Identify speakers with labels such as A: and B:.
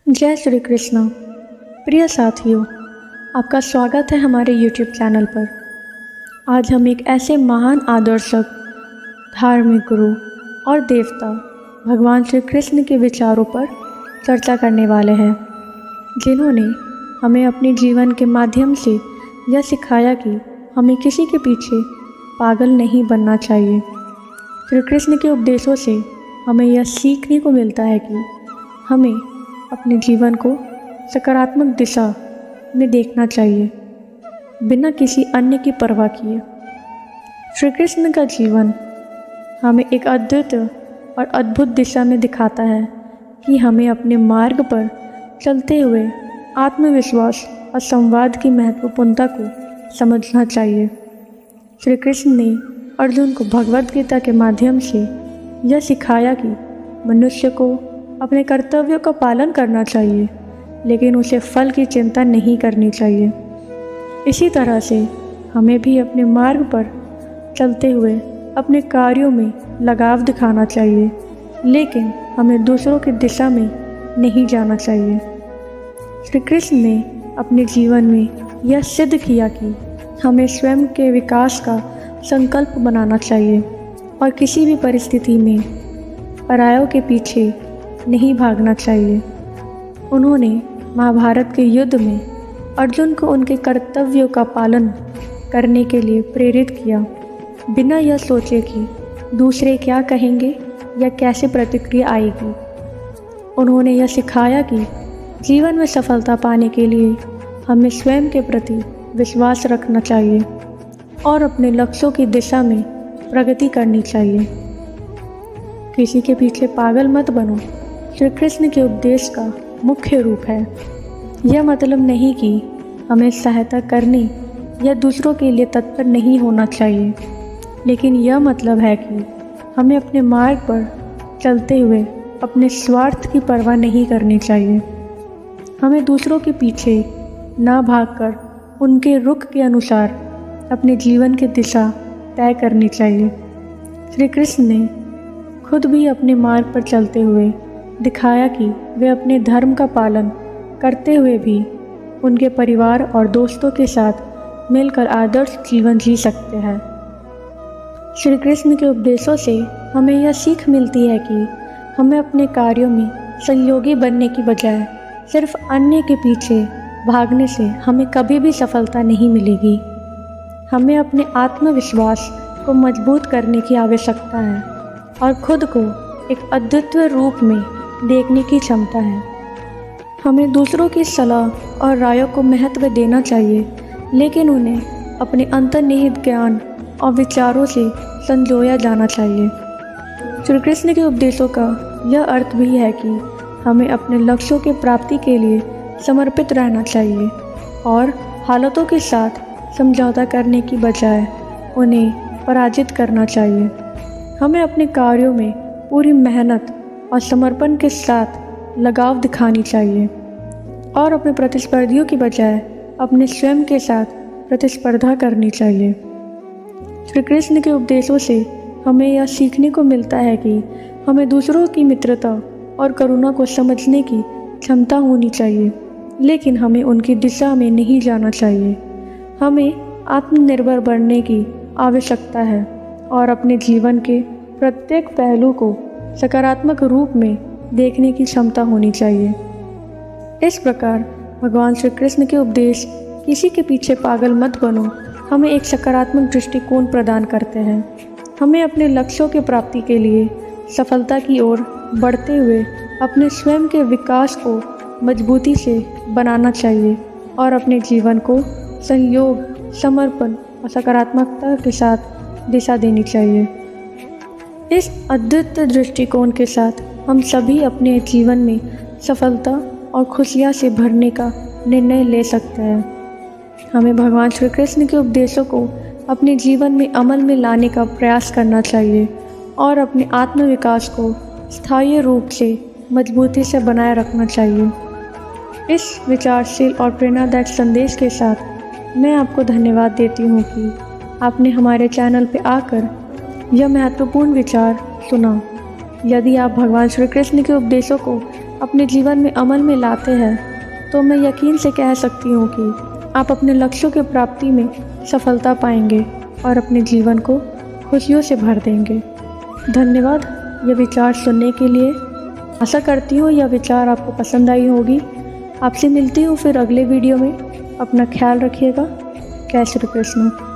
A: जय श्री कृष्ण। प्रिय साथियों, आपका स्वागत है हमारे YouTube चैनल पर। आज हम एक ऐसे महान आदर्शक, धार्मिक गुरु और देवता भगवान श्री कृष्ण के विचारों पर चर्चा करने वाले हैं, जिन्होंने हमें अपने जीवन के माध्यम से यह सिखाया कि हमें किसी के पीछे पागल नहीं बनना चाहिए। श्री कृष्ण के उपदेशों से हमें यह सीखने को मिलता है कि हमें अपने जीवन को सकारात्मक दिशा में देखना चाहिए, बिना किसी अन्य की परवाह किए। श्री कृष्ण का जीवन हमें एक अद्वितीय और अद्भुत दिशा में दिखाता है कि हमें अपने मार्ग पर चलते हुए आत्मविश्वास और संवाद की महत्वपूर्णता को समझना चाहिए। श्री कृष्ण ने अर्जुन को भगवद गीता के माध्यम से यह सिखाया कि मनुष्य को अपने कर्तव्यों का पालन करना चाहिए, लेकिन उसे फल की चिंता नहीं करनी चाहिए। इसी तरह से हमें भी अपने मार्ग पर चलते हुए अपने कार्यों में लगाव दिखाना चाहिए, लेकिन हमें दूसरों की दिशा में नहीं जाना चाहिए। श्री कृष्ण ने अपने जीवन में यह सिद्ध किया कि हमें स्वयं के विकास का संकल्प बनाना चाहिए और किसी भी परिस्थिति में परायों के पीछे नहीं भागना चाहिए। उन्होंने महाभारत के युद्ध में अर्जुन को उनके कर्तव्यों का पालन करने के लिए प्रेरित किया, बिना यह सोचे कि दूसरे क्या कहेंगे या कैसे प्रतिक्रिया आएगी। उन्होंने यह सिखाया कि जीवन में सफलता पाने के लिए हमें स्वयं के प्रति विश्वास रखना चाहिए और अपने लक्ष्यों की दिशा में प्रगति करनी चाहिए। किसी के पीछे पागल मत बनो श्री कृष्ण के उपदेश का मुख्य रूप है। यह मतलब नहीं कि हमें सहायता करने या दूसरों के लिए तत्पर नहीं होना चाहिए, लेकिन यह मतलब है कि हमें अपने मार्ग पर चलते हुए अपने स्वार्थ की परवाह नहीं करनी चाहिए। हमें दूसरों के पीछे ना भागकर उनके रुख के अनुसार अपने जीवन की दिशा तय करनी चाहिए। श्री कृष्ण ने खुद भी अपने मार्ग पर चलते हुए दिखाया कि वे अपने धर्म का पालन करते हुए भी उनके परिवार और दोस्तों के साथ मिलकर आदर्श जीवन जी सकते हैं। श्री कृष्ण के उपदेशों से हमें यह सीख मिलती है कि हमें अपने कार्यों में सहयोगी बनने की बजाय सिर्फ अन्य के पीछे भागने से हमें कभी भी सफलता नहीं मिलेगी। हमें अपने आत्मविश्वास को मजबूत करने की आवश्यकता है और खुद को एक अद्वितीय रूप में देखने की क्षमता है। हमें दूसरों की सलाह और रायों को महत्व देना चाहिए, लेकिन उन्हें अपने अंतर्निहित ज्ञान और विचारों से संजोया जाना चाहिए। श्री कृष्ण के उपदेशों का यह अर्थ भी है कि हमें अपने लक्ष्यों की प्राप्ति के लिए समर्पित रहना चाहिए और हालातों के साथ समझौता करने की बजाय उन्हें पराजित करना चाहिए। हमें अपने कार्यों में पूरी मेहनत और समर्पण के साथ लगाव दिखानी चाहिए और अपने प्रतिस्पर्धियों की बजाय अपने स्वयं के साथ प्रतिस्पर्धा करनी चाहिए। श्री कृष्ण के उपदेशों से हमें यह सीखने को मिलता है कि हमें दूसरों की मित्रता और करुणा को समझने की क्षमता होनी चाहिए, लेकिन हमें उनकी दिशा में नहीं जाना चाहिए। हमें आत्मनिर्भर बनने की आवश्यकता है और अपने जीवन के प्रत्येक पहलू को सकारात्मक रूप में देखने की क्षमता होनी चाहिए। इस प्रकार भगवान श्री कृष्ण के उपदेश किसी के पीछे पागल मत बनो हमें एक सकारात्मक दृष्टिकोण प्रदान करते हैं। हमें अपने लक्ष्यों की प्राप्ति के लिए सफलता की ओर बढ़ते हुए अपने स्वयं के विकास को मजबूती से बनाना चाहिए और अपने जीवन को सहयोग, समर्पण और सकारात्मकता के साथ दिशा देनी चाहिए। इस अद्वितीय दृष्टिकोण के साथ हम सभी अपने जीवन में सफलता और खुशियाँ से भरने का निर्णय ले सकते हैं। हमें भगवान श्री कृष्ण के उपदेशों को अपने जीवन में अमल में लाने का प्रयास करना चाहिए और अपने आत्मविकास को स्थायी रूप से मजबूती से बनाए रखना चाहिए। इस विचारशील और प्रेरणादायक संदेश के साथ मैं आपको धन्यवाद देती हूँ कि आपने हमारे चैनल पर आकर यह महत्वपूर्ण विचार सुना। यदि आप भगवान श्री कृष्ण के उपदेशों को अपने जीवन में अमल में लाते हैं तो मैं यकीन से कह सकती हूँ कि आप अपने लक्ष्यों की प्राप्ति में सफलता पाएंगे और अपने जीवन को खुशियों से भर देंगे। धन्यवाद ये विचार सुनने के लिए। आशा करती हूँ यह विचार आपको पसंद आई होगी। आपसे मिलती हूँ फिर अगले वीडियो में। अपना ख्याल रखिएगा। जय श्री कृष्ण।